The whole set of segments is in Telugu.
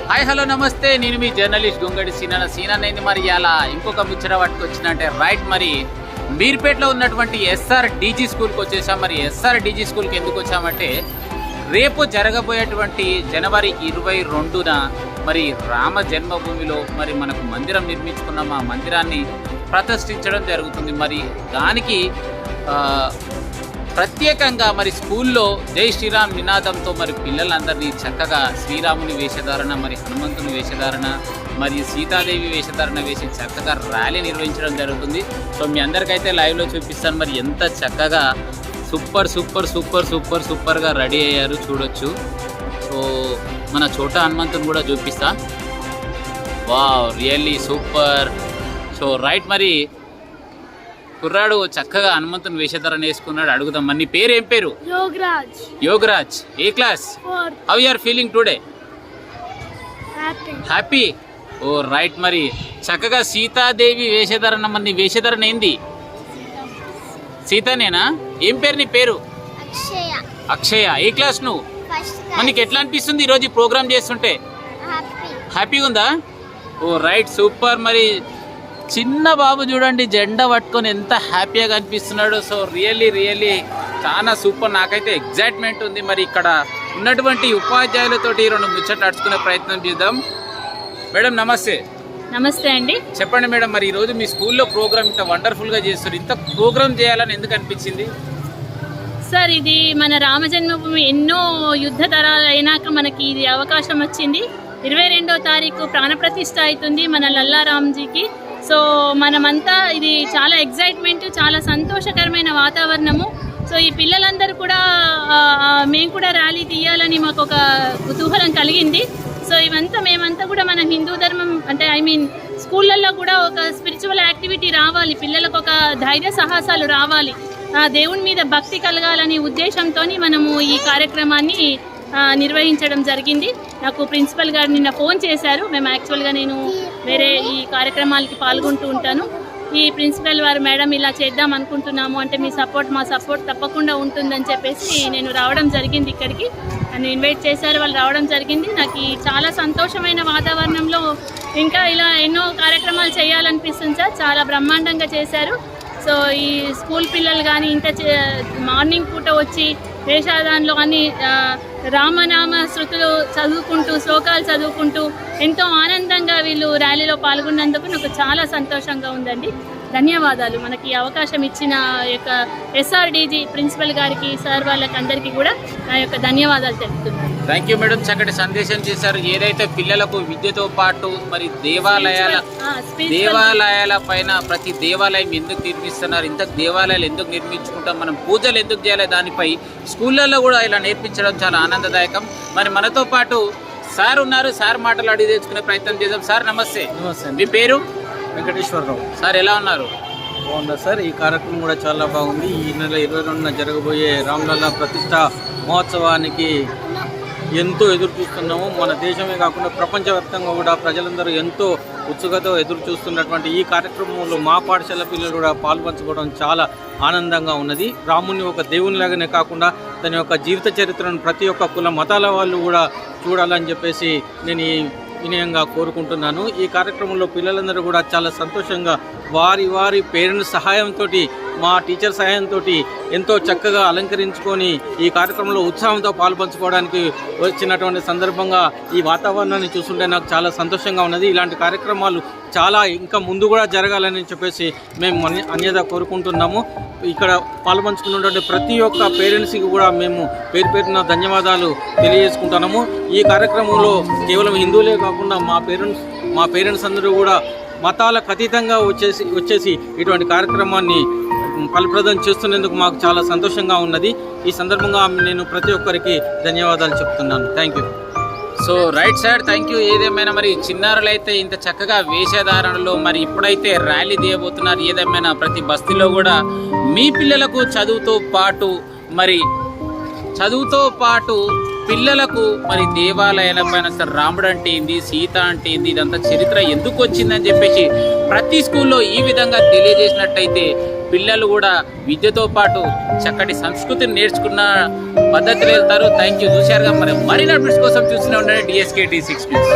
హాయ్ హలో నమస్తే, నేను మీ జర్నలిస్ట్ గొంగడి సీనన్నైంది. మరి ఇలా ఇంకొక ముచ్చట పట్టుకొచ్చిన అంటే రైట్, మరి మీర్పేటలో ఉన్నటువంటి ఎస్ఆర్ డీజీ స్కూల్కి వచ్చేసాం. మరి ఎస్ఆర్ డీజీ స్కూల్కి ఎందుకు వచ్చామంటే రేపు జరగబోయేటువంటి జనవరి 22న మరి రామ జన్మభూమిలో మరి మనకు మందిరం నిర్మించుకున్నాం. ఆ మందిరాన్ని ప్రతిష్ఠించడం జరుగుతుంది. మరి దానికి ప్రత్యేకంగా మరి స్కూల్లో జై శ్రీరామ్ నినాదంతో మరి పిల్లలందరినీ చక్కగా శ్రీరాముని వేషధారణ, మరి హనుమంతుని వేషధారణ, మరి సీతాదేవి వేషధారణ వేసి చక్కగా ర్యాలీ నిర్వహించడం జరుగుతుంది. సో మీ అందరికైతే లైవ్లో చూపిస్తాను. మరి ఎంత చక్కగా సూపర్ సూపర్ సూపర్ సూపర్ సూపర్గా రెడీ అయ్యారు చూడొచ్చు. సో మన చోటా హనుమంతుని కూడా చూపిస్తా. Wow, really super. So right, మరి కుర్రాడు చక్కగా హనుమంతుని వేషధారణ వేసుకున్నాడు. అడుగుదాం, మరి నీ పేరు ఏం పేరు? యోగరాజ్. ఏ class? How you are feeling today? Happy. Oh right, మరి చక్కగా సీతాదేవి వేషధారణ. మరి నీ వేషధారణ ఏంది? సీతానేనా? ఏం పేరు నీ పేరు? అక్షయ. ఏ క్లాస్ నువ్వు? మరి నీకు ఎట్లా అనిపిస్తుంది ఈరోజు ఈ ప్రోగ్రామ్ చేస్తుంటే? హ్యాపీగా ఉందా? ఓ రైట్, సూపర్. మరి చిన్న బాబు చూడండి జెండా పట్టుకొని ఎంత హ్యాపీగా కనిపిస్తున్నాడు. సో రియల్లీ చాలా సూపర్. నాకైతే ఎగ్జైట్మెంట్ ఉంది. మరి ఇక్కడ ఉన్నటువంటి ఉపాధ్యాయులతోటి రెండు ముచ్చట్లు నడుచుకునే ప్రయత్నం చేద్దాం. మేడం నమస్తే. నమస్తే అండి. చెప్పండి మేడం, మరి ఈరోజు మీ స్కూల్లో ప్రోగ్రామ్ ఇంత వండర్ఫుల్గా చేస్తారు. ఇంత ప్రోగ్రామ్ చేయాలని ఎందుకు అనిపించింది? సార్, ఇది మన రామ జన్మభూమి ఎన్నో యుద్ధ తరాలు అయినాక మనకి ఇది అవకాశం వచ్చింది. 22వ తారీఖు ప్రాణప్రతిష్ఠ అవుతుంది మన లల్లారాంజీకి. సో మనమంతా ఇది చాలా ఎగ్జైట్మెంట్, చాలా సంతోషకరమైన వాతావరణము. సో ఈ పిల్లలందరూ కూడా మేము కూడా ర్యాలీ తీయాలని మాకు ఒక కుతూహలం కలిగింది. సో మేమంతా కూడా మన హిందూ ధర్మం అంటే స్కూళ్ళల్లో కూడా ఒక స్పిరిచువల్ యాక్టివిటీ రావాలి, పిల్లలకు ఒక ధైర్య సాహసాలు రావాలి, దేవుని మీద భక్తి కలగాలని ఉద్దేశంతో మనము ఈ కార్యక్రమాన్ని నిర్వహించడం జరిగింది. నాకు ప్రిన్సిపల్ గారు నిన్న ఫోన్ చేశారు. నేను వేరే ఈ కార్యక్రమాలకి పాల్గొంటూ ఉంటాను. ఈ ప్రిన్సిపల్ వారు మేడం ఇలా చేద్దాం అనుకుంటున్నాము అంటే మా సపోర్ట్ తప్పకుండా ఉంటుందని చెప్పేసి నేను రావడం జరిగింది. ఇక్కడికి నన్ను ఇన్వైట్ చేశారు, వాళ్ళు రావడం జరిగింది. నాకు చాలా సంతోషమైన వాతావరణంలో ఇంకా ఇలా ఎన్నో కార్యక్రమాలు చేయాలనిపిస్తుంది సార్. చాలా బ్రహ్మాండంగా చేశారు. సో ఈ స్కూల్ పిల్లలు కానీ ఇంత మార్నింగ్ పూట వచ్చి వేషధారణలో కానీ రామనామ శృతులు చదువుకుంటూ శ్లోకాలు చదువుకుంటూ ఎంతో ఆనందంగా వీళ్ళు ర్యాలీలో పాల్గొన్నందుకు నాకు చాలా సంతోషంగా ఉందండి. ధన్యవాదాలు. మనకి అవకాశం ఇచ్చిన యొక్క ఎస్ఆర్డీజీ ప్రిన్సిపల్ గారికి, సార్ వాళ్ళకి అందరికీ కూడా నా యొక్క ధన్యవాదాలు తెలుపుతున్నాను. థ్యాంక్ యూ మేడం, చక్కటి సందేశం చేశారు. ఏదైతే పిల్లలకు విద్యతో పాటు మరి దేవాలయాల పైన ప్రతి దేవాలయం ఎందుకు నిర్మిస్తున్నారు, ఇంత దేవాలయాలు ఎందుకు నిర్మించుకుంటాం, మనం పూజలు ఎందుకు చేయాలి, దానిపై స్కూళ్ళల్లో కూడా ఇలా నేర్పించడం చాలా ఆనందదాయకం. మరి మనతో పాటు సార్ ఉన్నారు, సార్ మాటలు అడిగి తెచ్చుకునే ప్రయత్నం చేద్దాం. సార్ నమస్తే. నమస్తే. మీ పేరు? వెంకటేశ్వరరావు. సార్ ఎలా ఉన్నారు? బాగుందా సార్? ఈ కార్యక్రమం కూడా చాలా బాగుంది. ఈ నెల 22న జరగబోయే రామలల్ల ప్రతిష్ట మహోత్సవానికి ఎంతో ఎదురు చూస్తున్నాము. మన దేశమే కాకుండా ప్రపంచవ్యాప్తంగా కూడా ప్రజలందరూ ఎంతో ఉత్సుకతో ఎదురు చూస్తున్నటువంటి ఈ కార్యక్రమంలో మా పాఠశాల పిల్లలు కూడా పాల్పంచుకోవడం చాలా ఆనందంగా ఉన్నది. రాముని ఒక దేవునిలాగానే కాకుండా తన యొక్క జీవిత చరిత్రను ప్రతి ఒక్క కుల మతాల వాళ్ళు కూడా చూడాలని చెప్పేసి నేను ఈ వినయంగా కోరుకుంటున్నాను. ఈ కార్యక్రమంలో పిల్లలందరూ కూడా చాలా సంతోషంగా వారి పేరెంట్స్ సహాయంతో, మా టీచర్ సహాయంతో ఎంతో చక్కగా అలంకరించుకొని ఈ కార్యక్రమంలో ఉత్సాహంతో పాల్పంచుకోవడానికి వచ్చినటువంటి సందర్భంగా ఈ వాతావరణాన్ని చూస్తుంటే నాకు చాలా సంతోషంగా ఉన్నది. ఇలాంటి కార్యక్రమాలు చాలా ఇంకా ముందు కూడా జరగాలని చెప్పేసి మేము అన్యదా కోరుకుంటున్నాము. ఇక్కడ పాల్పంచుకున్నటువంటి ప్రతి ఒక్క పేరెంట్స్కి కూడా మేము పేరున ధన్యవాదాలు తెలియజేసుకుంటున్నాము. ఈ కార్యక్రమంలో కేవలం హిందువులే కాకుండా మా పేరెంట్స్ అందరూ కూడా మతాలకు అతీతంగా వచ్చేసి ఇటువంటి కార్యక్రమాన్ని ఫలప్రదం చేస్తున్నందుకు మాకు చాలా సంతోషంగా ఉన్నది. ఈ సందర్భంగా నేను ప్రతి ఒక్కరికి ధన్యవాదాలు చెప్తున్నాను. Thank you. So right sir, thank you. ఏదేమైనా మరి చిన్నారులు అయితే ఇంత చక్కగా వేషధారణలో మరి ఇప్పుడైతే ర్యాలీ తీయబోతున్నారు. ఏదేమైనా ప్రతి బస్తీలో కూడా మీ పిల్లలకు చదువుతో పాటు పిల్లలకు మరి దేవాలయాల పైన సార్ రాముడు అంటే ఏంది, సీత అంటే ఏంది, ఇదంతా చరిత్ర ఎందుకు వచ్చిందని చెప్పేసి ప్రతి స్కూల్లో ఈ విధంగా తెలియజేసినట్టయితే పిల్లలు కూడా విద్యతో పాటు చక్కటి సంస్కృతిని నేర్చుకున్న పద్ధతిలో వెళ్తారు. Thank you. చూశారుగా మరి మరిన్ని అప్డేట్స్ కోసం చూస్తూనే ఉండండి DSK-T6 news.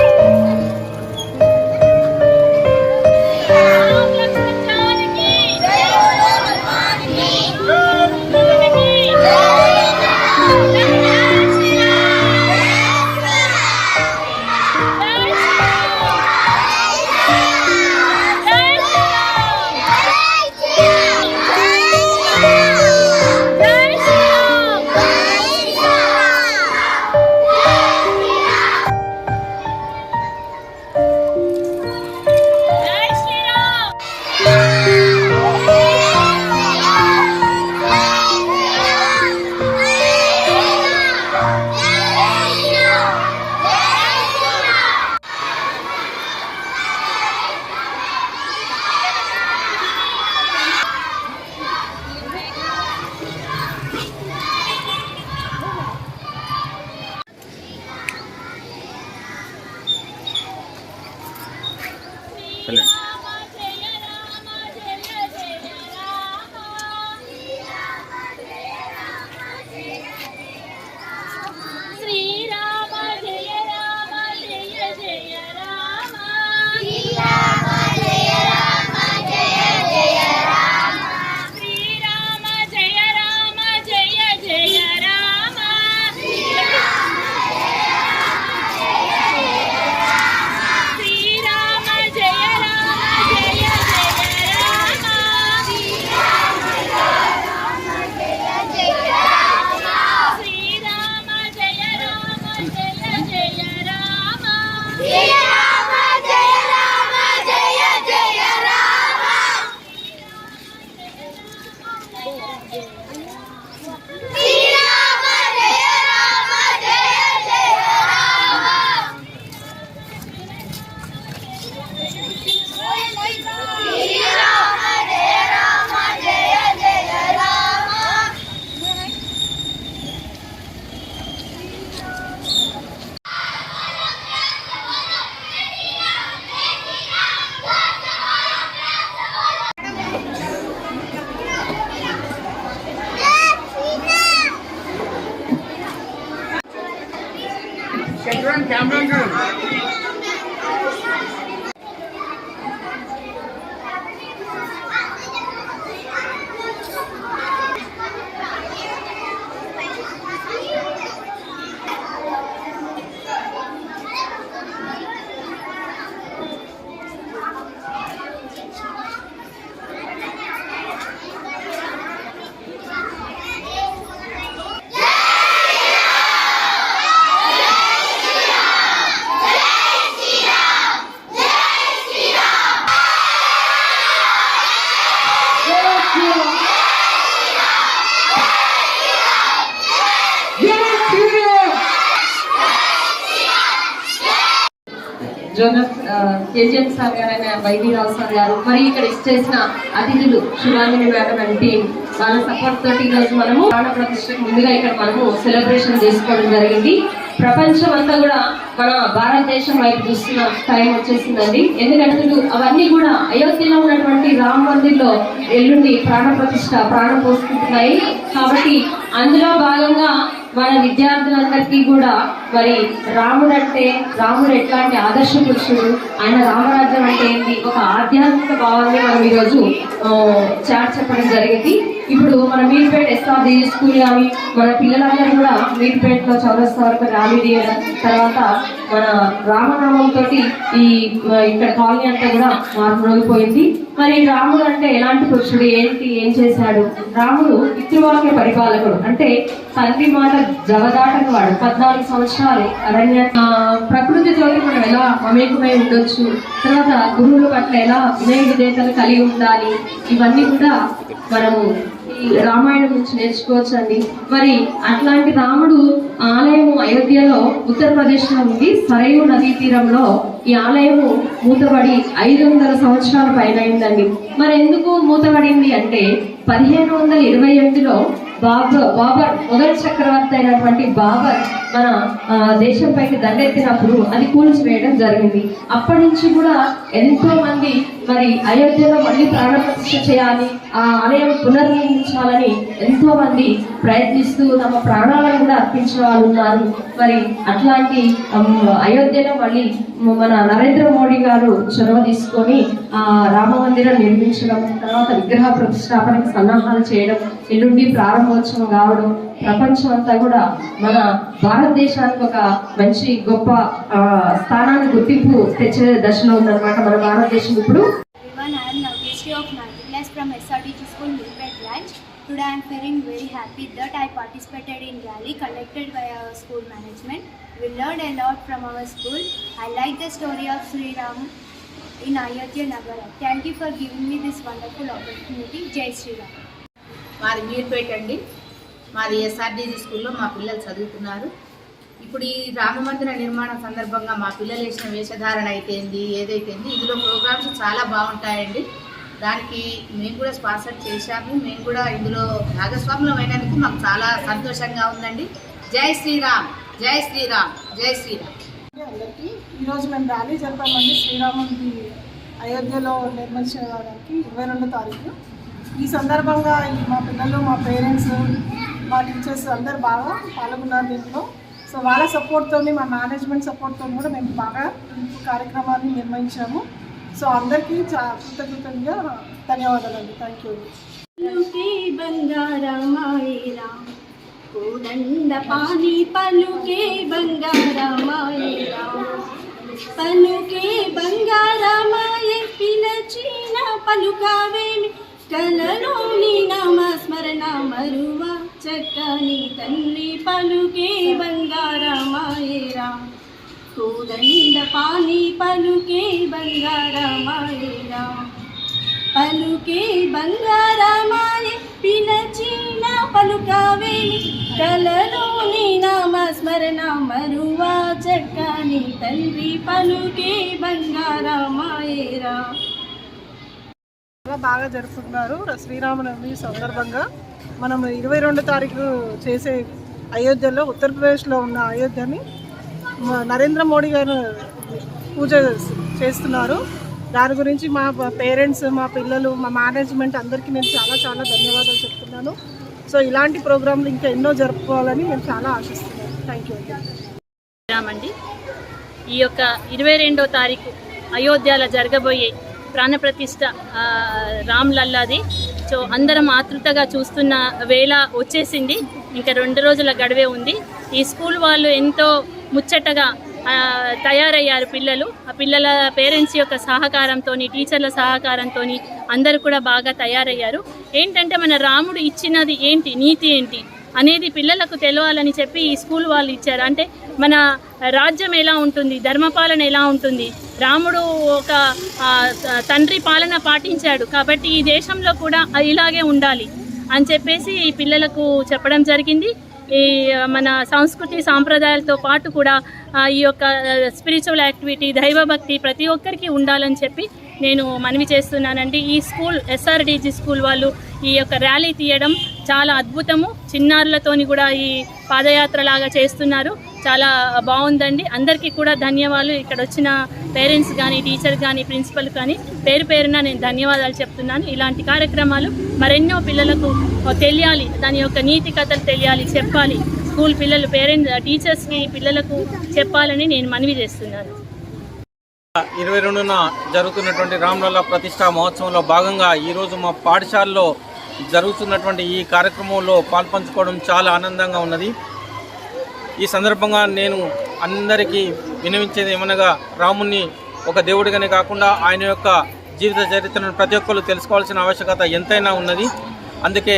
Zonal KGM sir గారైన వైద్యరావు సార్ గారు, మరి ఇక్కడ ఇచ్చేసిన అతిథులు శివాంగిని మేడం అండ్ టీం వాళ్ళ సపోర్ట్ తోటి ఈరోజు మనము ప్రాణ ప్రతిష్టకు ముందుగా ఇక్కడ మనము సెలబ్రేషన్ చేసుకోవడం జరిగింది. ప్రపంచం అంతా కూడా మన భారతదేశం వైపు చూస్తున్న టైం వచ్చేసిందండి. ఎందుకంటే అవన్నీ కూడా అయోధ్యలో ఉన్నటువంటి రామ మందిర్లో ఎల్లుండి ప్రాణ ప్రతిష్ట ప్రాణం పోసుకుంటున్నాయి. కాబట్టి అందులో భాగంగా మన విద్యార్థులందరికీ కూడా మరి రాముడు ఎట్లాంటి ఆదర్శ పురుషుడు, ఆయన రామరాజ్యం అంటే ఏంటి, ఒక ఆధ్యాత్మిక భావాన్ని మనం ఈరోజు చాట్ చెప్పడం జరిగింది. ఇప్పుడు మన మీర్పేట ఎస్ఆర్డి స్కూల్ కానీ మన పిల్లలందరూ కూడా మీర్పేటలో చౌరస్తా వరకు ర్యాలీ తీయడం, తర్వాత మన రామనామంతో ఈ ఇక్కడ కాలనీ అంతా కూడా మారుమోగిపోయింది. మరి రాముడు అంటే ఎలాంటి పురుషుడు, ఏం చేశాడు? రాముడు పితృవాక్య పరిపాలకుడు, అంటే తండ్రి మాట జవదాటని వాడు. 14 సంవత్సరాలు అరణ్య ప్రకృతితో మనం ఎలా మమేకమై ఉండొచ్చు, తర్వాత గురువుల పట్ల ఎలా వినయ విధేయతలు కలిగి ఉండాలి, ఇవన్నీ కూడా మనము ఈ రామాయణం నుంచి నేర్చుకోవచ్చు అండి. మరి అట్లాంటి రాముడు ఆలయము అయోధ్యలో ఉత్తరప్రదేశ్ లో ఉంది. సరయూ నదీ తీరంలో ఈ ఆలయము మూతబడి 500 సంవత్సరాల పైన అయిందండి. మరి ఎందుకు మూతబడింది అంటే 1528లో బాబర్ మొదటి చక్రవర్తి అయినటువంటి బాబర్ మన దేశంపైకి దండెత్తినప్పుడు అది కూల్చివేయడం జరిగింది. అప్పటి నుంచి కూడా ఎంతో మంది మరి అయోధ్యలో మళ్ళీ ప్రాణ ప్రతిష్ఠ చేయాలి, ఆ ఆలయం పునర్నిర్మించాలని ఎంతో మంది ప్రయత్నిస్తూ తమ ప్రాణాలను కూడా అర్పించిన వాళ్ళు ఉన్నారు. మరి అట్లాంటి అయోధ్యలో మళ్ళీ మన నరేంద్ర మోడీ గారు చొరవ తీసుకొని ఆ రామ మందిరం నిర్మించడం, తర్వాత విగ్రహ ప్రతిష్టాపనకు సన్నాహాలు చేయడం, ఎల్లుండి ప్రారంభోత్సవం కావడం, ప్రపంచం అంతా కూడా మన భారతదేశానికి ఒక మంచి గొప్ప స్థానాన్ని గుర్తింపు తెచ్చే దశలో ఉందన్నమాట మన భారతదేశం ఇప్పుడు. I am Naveshri of 9th class from SRDG School, Milpet branch. Today I am feeling very happy that I participated in rally conducted by our school management. We learned a lot from our school. I like the story of Sri Ram in Ayodhya Nagara. Thank you for giving me this wonderful opportunity. Jai Sri Ram. మాది మీర్పేట అండి. మాది ఎస్ఆర్డీజీ స్కూల్లో మా పిల్లలు చదువుతున్నారు. ఇప్పుడు ఈ రామ మందిర నిర్మాణం సందర్భంగా మా పిల్లలు వేసిన వేషధారణ అయితేంది, ఏదైతేంది, ఇందులో ప్రోగ్రామ్స్ చాలా బాగుంటాయండి. దానికి మేము కూడా స్పాన్సర్ చేశాము. మేము కూడా ఇందులో భాగస్వాములం అయినందుకు మాకు చాలా సంతోషంగా ఉందండి. జై శ్రీరామ్, జై శ్రీరామ్, జై శ్రీరామ్. అందరికీ ఈరోజు మేము ర్యాలీ జరిపామండి. శ్రీరాముడి అయోధ్యలో నిర్మించడానికి 22వ తారీఖు. ఈ సందర్భంగా మా పిల్లలు, మా పేరెంట్స్, మా టీచర్స్ అందరు బాగా పాల్గొన్నారు దీంట్లో. సో వాళ్ళ సపోర్ట్తో, మా మేనేజ్మెంట్ సపోర్ట్తో కూడా మేము బాగా ఈ కార్యక్రమాన్ని నిర్వహించాము. సో అందరికీ కృతజ్ఞతగా ధన్యవాదాలండి. Thank you. కోదండ పాని పలుకే బంగారమాయేరా, పలుకే బంగారమాయే, పిలచిన పలుకావేమి, కలలోని నామస్మరణ మరువ, చక్కని తండ్రి పలుకే బంగారమాయేరా, కోదండ పాని పలుకే బంగారమాయేరా, పలుకే బంగారమాయే, పిలచిన పలుకావేమి, కలలోని నామస్మరణ మరువ, చక్కని తండ్రి పలుకే బంగారమాయేరా. బాగా జరుపుతున్నారు శ్రీరామనవమి సందర్భంగా. మనం 22వ తారీఖు చేసే అయోధ్యలో, ఉత్తరప్రదేశ్లో ఉన్న అయోధ్యని నరేంద్ర మోడీ గారు పూజ చేస్తున్నారు. దాని గురించి మా పేరెంట్స్, మా పిల్లలు, మా మేనేజ్మెంట్ అందరికీ నేను చాలా చాలా ధన్యవాదాలు చెప్తున్నాను. సో ఇలాంటి ప్రోగ్రాంలు ఇంకా ఎన్నో జరుపుకోవాలని నేను చాలా ఆశిస్తున్నాను. థ్యాంక్ యూ అండి. ఈ యొక్క 22వ తారీఖు అయోధ్యలో జరగబోయే ప్రాణప్రతిష్ఠ రామ్ లల్లాది. సో అందరం ఆతృతగా చూస్తున్న వేళ వచ్చేసింది. ఇంకా 2 రోజుల గడువే ఉంది. ఈ స్కూల్ వాళ్ళు ఎంతో ముచ్చటగా తయారయ్యారు పిల్లలు. ఆ పిల్లల పేరెంట్స్ యొక్క సహకారంతో, టీచర్ల సహకారంతో అందరూ కూడా బాగా తయారయ్యారు. ఏంటంటే మన రాముడు ఇచ్చినది ఏంటి, నీతి ఏంటి అనేది పిల్లలకు తెలవాలని చెప్పి ఈ స్కూల్ వాళ్ళు ఇచ్చారు. అంటే మన రాజ్యం ఎలా ఉంటుంది, ధర్మపాలన ఎలా ఉంటుంది, రాముడు ఒక తండ్రి పాలన పాటించాడు కాబట్టి ఈ దేశంలో కూడా ఇలాగే ఉండాలి అని చెప్పేసి ఈ పిల్లలకు చెప్పడం జరిగింది. ఈ మన సంస్కృతి సాంప్రదాయాలతో పాటు కూడా ఈ యొక్క స్పిరిచువల్ యాక్టివిటీ, దైవభక్తి ప్రతి ఒక్కరికి ఉండాలని చెప్పి నేను మనవి చేస్తున్నానండి. ఈ స్కూల్ SRDG స్కూల్ వాళ్ళు ఈ యొక్క ర్యాలీ తీయడం చాలా అద్భుతము. చిన్నారులతోని కూడా ఈ పాదయాత్ర లాగా చేస్తున్నారు. చాలా బాగుందండి. అందరికీ కూడా ధన్యవాదాలు. ఇక్కడ వచ్చిన పేరెంట్స్ కానీ, టీచర్ కానీ, ప్రిన్సిపల్ కానీ పేరు పేరున నేను ధన్యవాదాలు చెప్తున్నాను. ఇలాంటి కార్యక్రమాలు మరెన్నో పిల్లలకు తెలియాలి, దాని యొక్క నీతి కథలు తెలియాలి, చెప్పాలి. స్కూల్ పిల్లలు, పేరెంట్స్, టీచర్స్కి పిల్లలకు చెప్పాలని నేను మనవి చేస్తున్నాను. 22న జరుగుతున్నటువంటి రామ్లల్లా ప్రతిష్టా మహోత్సవంలో భాగంగా ఈరోజు మా పాఠశాలలో జరుగుతున్నటువంటి ఈ కార్యక్రమంలో పాల్పంచుకోవడం చాలా ఆనందంగా ఉన్నది. ఈ సందర్భంగా నేను అందరికీ వినవించేది ఏమనగా, రాముణ్ణి ఒక దేవుడిగానే కాకుండా ఆయన యొక్క జీవిత చరిత్రను ప్రతి ఒక్కరు తెలుసుకోవాల్సిన ఆవశ్యకత ఎంతైనా ఉన్నది. అందుకే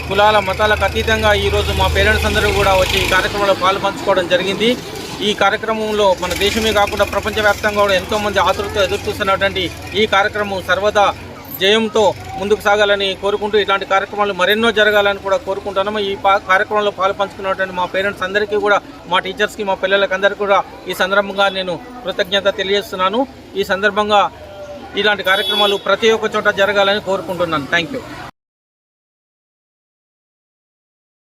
కులాల మతాలకు అతీతంగా ఈరోజు మా పేరెంట్స్ అందరూ కూడా వచ్చి ఈ కార్యక్రమంలో పాల్పంచుకోవడం జరిగింది. ఈ కార్యక్రమంలో మన దేశమే కాకుండా ప్రపంచవ్యాప్తంగా కూడా ఎంతోమంది ఆతృతతో ఎదుర్కొస్తున్నటువంటి ఈ కార్యక్రమం సర్వదా జయంతో ముందుకు సాగాలని కోరుకుంటూ ఇలాంటి కార్యక్రమాలు మరెన్నో జరగాలని కూడా కోరుకుంటున్నాము. ఈ కార్యక్రమంలో పాల్పంచుకున్నటువంటి మా పేరెంట్స్ అందరికీ కూడా, మా టీచర్స్కి, మా పిల్లలకి అందరికీ కూడా ఈ సందర్భంగా నేను కృతజ్ఞత తెలియజేస్తున్నాను. ఈ సందర్భంగా ఇలాంటి కార్యక్రమాలు ప్రతి ఒక్క చోట జరగాలని కోరుకుంటున్నాను. Thank you.